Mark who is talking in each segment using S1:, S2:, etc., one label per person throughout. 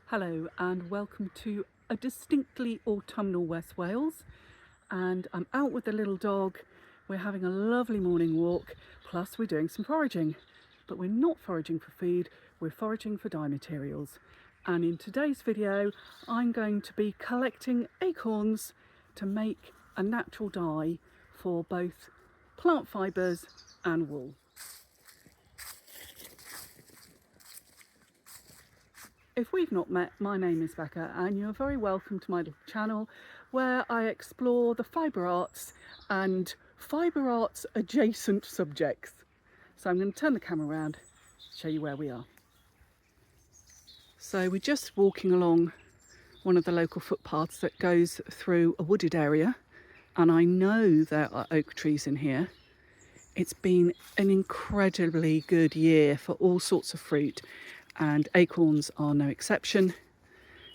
S1: Hello and welcome to a distinctly autumnal West Wales, and I'm out with the little dog. We're having a lovely morning walk, plus we're doing some foraging. But we're not foraging for food, we're foraging for dye materials. And in today's video I'm going to be collecting acorns to make a natural dye for both plant fibres and wool. If we've not met, my name is Becca and you're very welcome to my little channel where I explore the fibre arts and fibre arts adjacent subjects. So I'm going to turn the camera around to show you where we are. So we're just walking along one of the local footpaths that goes through a wooded area, and I know there are oak trees in here. It's been an incredibly good year for all sorts of fruit, and acorns are no exception.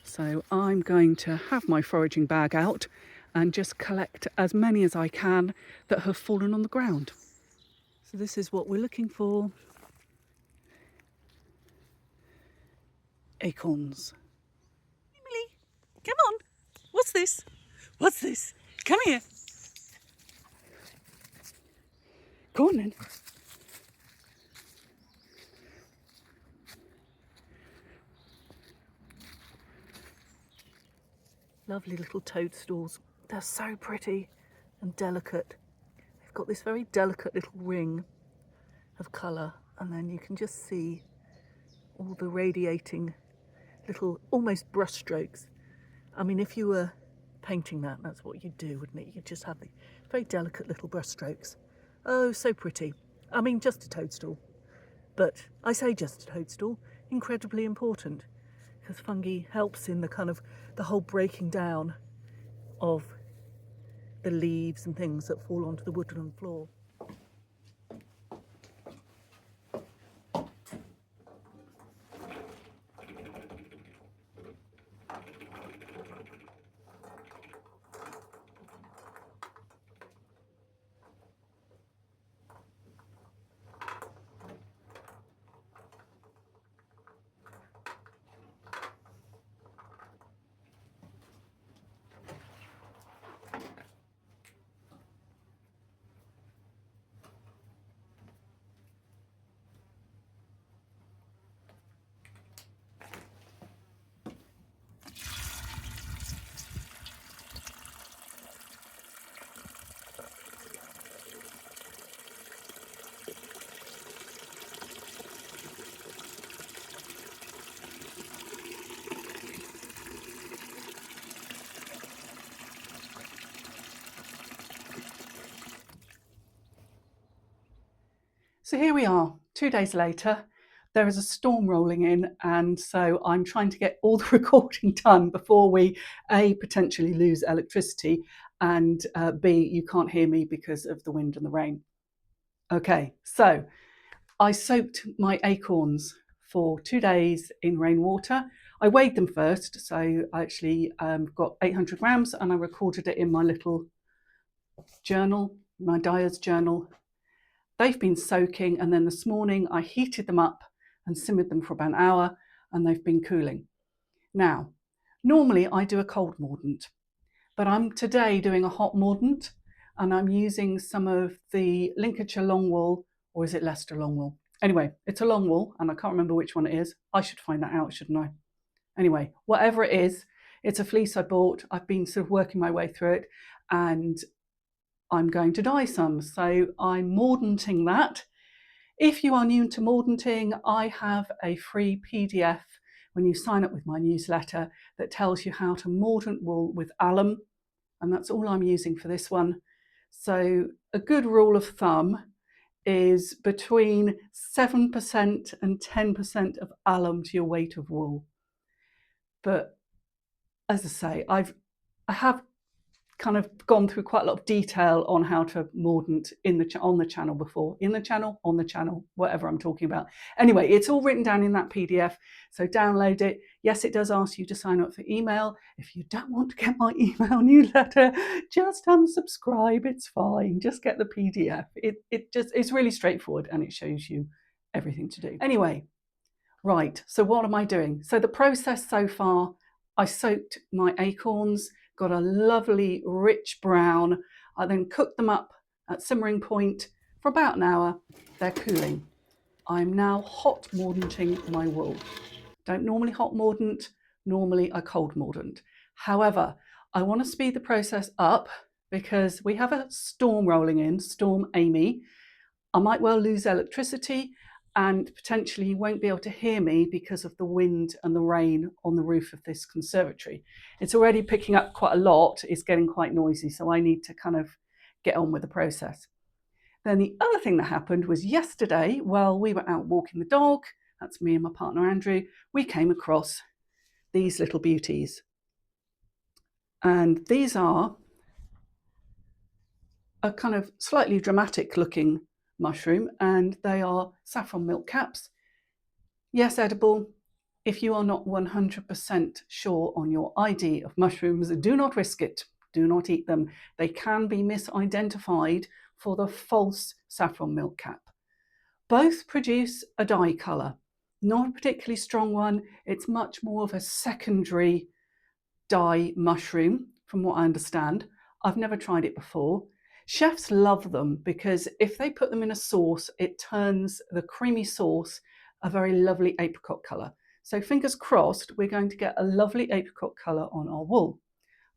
S1: So I'm going to have my foraging bag out and just collect as many as I can that have fallen on the ground. So this is what we're looking for. Acorns. Emily, come on. What's this? What's this? Come here. Go on then. Lovely little toadstools. They're so pretty and delicate. They've got this very delicate little ring of colour, and then you can just see all the radiating little almost brush strokes. I mean, if you were painting that, that's what you'd do, wouldn't it? You'd just have the very delicate little brush strokes. Oh, so pretty. I mean, just a toadstool. But I say just a toadstool, incredibly important, because fungi helps in the kind of the whole breaking down of the leaves and things that fall onto the woodland floor. So here we are, 2 days later. There is a storm rolling in, and so I'm trying to get all the recording done before we A, potentially lose electricity, and B, you can't hear me because of the wind and the rain. Okay, so I soaked my acorns for 2 days in rainwater. I weighed them first, so I actually got 800 grams, and I recorded it in my little journal, my dyer's journal. They've been soaking, and then this morning I heated them up and simmered them for about an hour, and they've been cooling. Now, normally I do a cold mordant, but I'm today doing a hot mordant, and I'm using some of the Lincolnshire longwool, or is it Leicester longwool? Anyway, it's a longwool, and I can't remember which one it is. I should find that out, shouldn't I? Anyway, whatever it is, it's a fleece I bought. I've been sort of working my way through it, and I'm going to dye some, so I'm mordanting that. If you are new to mordanting, I have a free PDF when you sign up with my newsletter that tells you how to mordant wool with alum, and that's all I'm using for this one. So a good rule of thumb is between 7% and 10% of alum to your weight of wool. But as I say, I have kind of gone through quite a lot of detail on how to mordant on the channel before. On the channel, whatever I'm talking about. Anyway, it's all written down in that PDF, so download it. Yes, it does ask you to sign up for email. If you don't want to get my email newsletter, just unsubscribe, it's fine. Just get the PDF. It's really straightforward, and it shows you everything to do. Anyway, Right, so what am I doing? So the process so far, I soaked my acorns, got a lovely rich brown. I then cooked them up at simmering point for about an hour. They're cooling. I'm now hot mordanting my wool. Don't normally hot mordant, normally I cold mordant. However, I want to speed the process up because we have a storm rolling in, Storm Amy. I might well lose electricity and potentially you won't be able to hear me because of the wind and the rain on the roof of this conservatory. It's already picking up quite a lot. It's getting quite noisy, so I need to kind of get on with the process. Then the other thing that happened was yesterday, while we were out walking the dog, that's me and my partner Andrew, we came across these little beauties. And these are a kind of slightly dramatic looking mushroom, and they are saffron milk caps. Yes, edible. If you are not 100% sure on your ID of mushrooms, do not risk it. Do not eat them. They can be misidentified for the false saffron milk cap. Both produce a dye colour, not a particularly strong one. It's much more of a secondary dye mushroom, from what I understand. I've never tried it before. Chefs love them because if they put them in a sauce, it turns the creamy sauce a very lovely apricot colour. So fingers crossed, we're going to get a lovely apricot colour on our wool.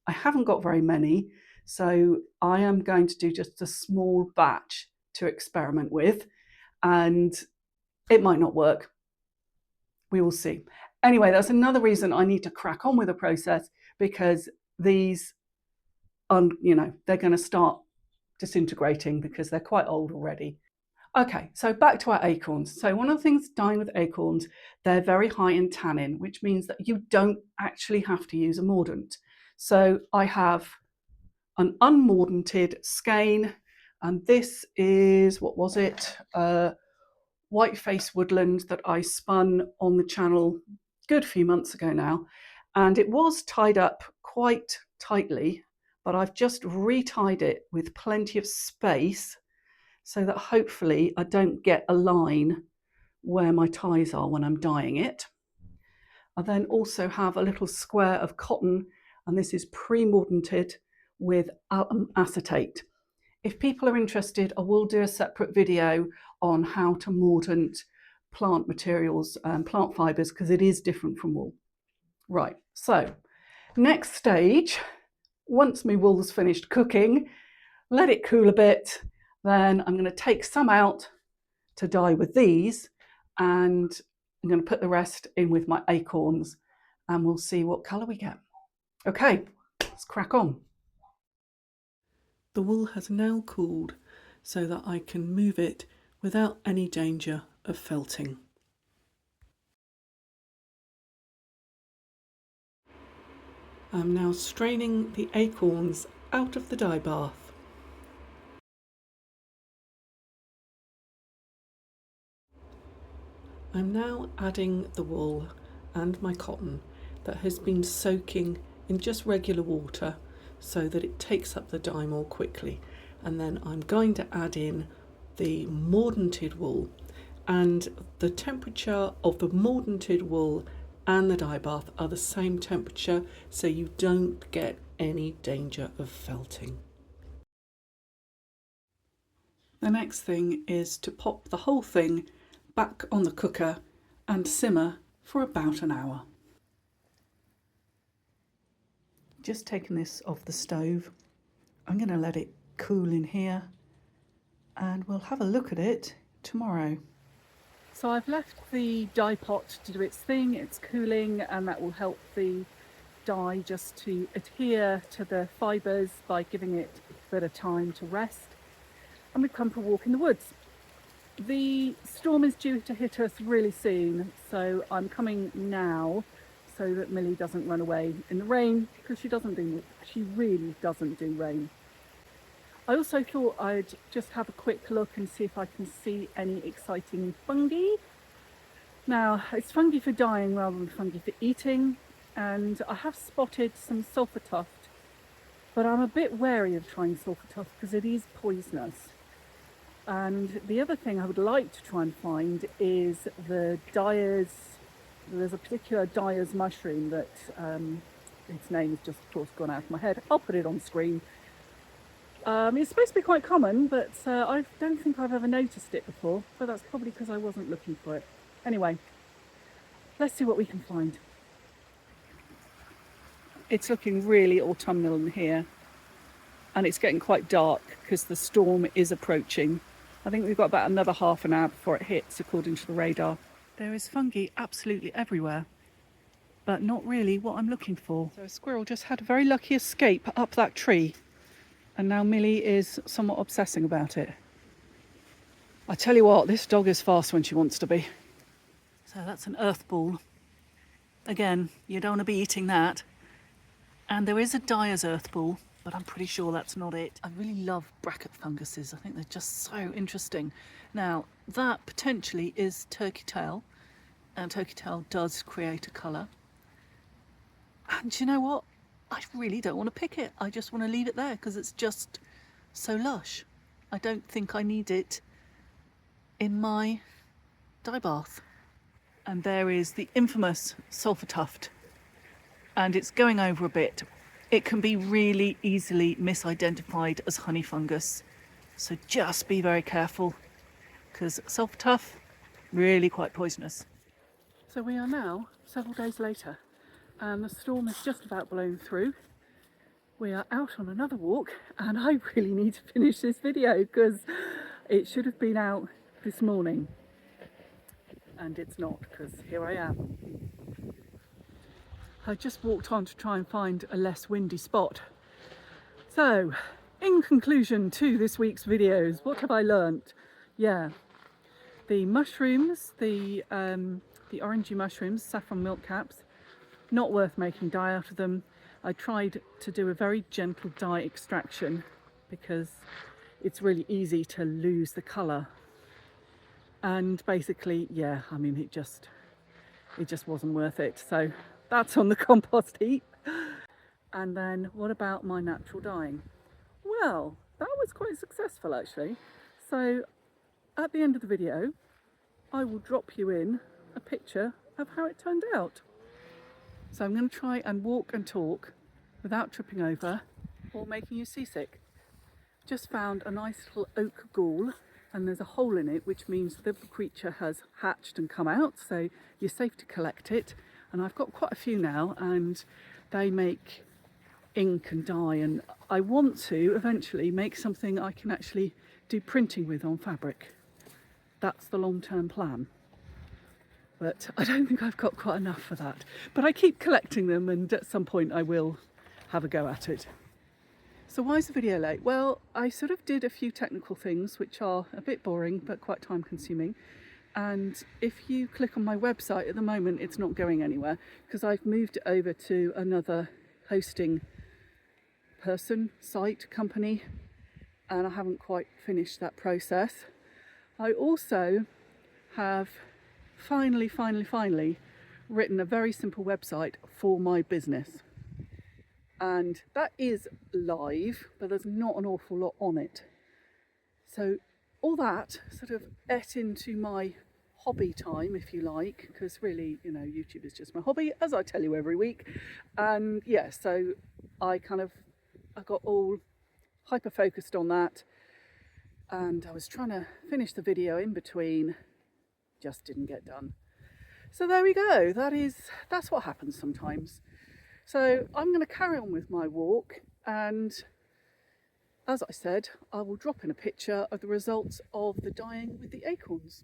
S1: I haven't got very many, so I am going to do just a small batch to experiment with, and it might not work. We will see. Anyway, that's another reason I need to crack on with the process, because these, they're going to start disintegrating because they're quite old already. Okay, so back to our acorns. So one of the things dying with acorns, they're very high in tannin, which means that you don't actually have to use a mordant. So I have an unmordanted skein, and this is, what was it? Whiteface Woodland that I spun on the channel a good few months ago now. And it was tied up quite tightly, but I've just retied it with plenty of space so that hopefully I don't get a line where my ties are when I'm dyeing it. I then also have a little square of cotton, and this is pre-mordanted with alum acetate. If people are interested, I will do a separate video on how to mordant plant materials and plant fibres, because it is different from wool. Right, so next stage, once my wool's finished cooking, let it cool a bit, then I'm going to take some out to dye with these, and I'm going to put the rest in with my acorns, and we'll see what colour we get. Okay, let's crack on. The wool has now cooled so that I can move it without any danger of felting. I'm now straining the acorns out of the dye bath. I'm now adding the wool and my cotton that has been soaking in just regular water so that it takes up the dye more quickly. And then I'm going to add in the mordanted wool, and the temperature of the mordanted wool and the dye bath are the same temperature, so you don't get any danger of felting. The next thing is to pop the whole thing back on the cooker and simmer for about an hour. Just taking this off the stove, I'm going to let it cool in here and we'll have a look at it tomorrow. So I've left the dye pot to do its thing, it's cooling, and that will help the dye just to adhere to the fibres by giving it a bit of time to rest. And we've come for a walk in the woods. The storm is due to hit us really soon, so I'm coming now so that Millie doesn't run away in the rain, because she really doesn't do rain. I also thought I'd just have a quick look and see if I can see any exciting fungi. Now, it's fungi for dyeing rather than fungi for eating, and I have spotted some sulphur tuft, but I'm a bit wary of trying sulphur tuft because it is poisonous. And the other thing I would like to try and find is the dyer's There's a particular dyer's mushroom that its name has just, of course, gone out of my head. I'll put it on screen. It's supposed to be quite common, but I don't think I've ever noticed it before, but that's probably because I wasn't looking for it. Anyway, let's see what we can find. It's looking really autumnal in here, and it's getting quite dark because the storm is approaching. I think we've got about another half an hour before it hits, according to the radar. There is fungi absolutely everywhere, but not really what I'm looking for. So a squirrel just had a very lucky escape up that tree, and now Millie is somewhat obsessing about it. I tell you what, this dog is fast when she wants to be. So that's an earth ball. Again, you don't want to be eating that. And there is a dyer's earth ball, but I'm pretty sure that's not it. I really love bracket funguses. I think they're just so interesting. Now, that potentially is turkey tail, and turkey tail does create a colour. And you know what? I really don't want to pick it. I just want to leave it there because it's just so lush. I don't think I need it in my dye bath. And there is the infamous sulphur tuft, and it's going over a bit. It can be really easily misidentified as honey fungus, so just be very careful because sulphur tuft, really quite poisonous. So we are now several days later, and the storm has just about blown through. We are out on another walk, and I really need to finish this video because it should have been out this morning, and it's not, because here I am. I just walked on to try and find a less windy spot. So, in conclusion to this week's videos, what have I learnt? Yeah, the mushrooms, the orangey mushrooms, saffron milk caps, not worth making dye out of them. I tried to do a very gentle dye extraction because it's really easy to lose the colour. And basically, yeah, I mean, it just wasn't worth it. So that's on the compost heap. And then what about my natural dyeing? Well, that was quite successful actually. So at the end of the video, I will drop you in a picture of how it turned out. So I'm going to try and walk and talk without tripping over or making you seasick. Just found a nice little oak gall, and there's a hole in it, which means the creature has hatched and come out, so you're safe to collect it. And I've got quite a few now, and they make ink and dye, and I want to eventually make something I can actually do printing with on fabric. That's the long-term plan. But I don't think I've got quite enough for that. But I keep collecting them, and at some point I will have a go at it. So why is the video late? Well, I sort of did a few technical things which are a bit boring but quite time consuming. And if you click on my website at the moment, it's not going anywhere because I've moved it over to another hosting site, company, and I haven't quite finished that process. I also have finally written a very simple website for my business. And that is live, but there's not an awful lot on it. So all that sort of ate into my hobby time, if you like, because really, you know, YouTube is just my hobby, as I tell you every week. And yeah, so I got all hyper focused on that, and I was trying to finish the video in between, just didn't get done. So there we go. That's what happens sometimes. So I'm going to carry on with my walk, and as I said, I will drop in a picture of the results of the dyeing with the acorns.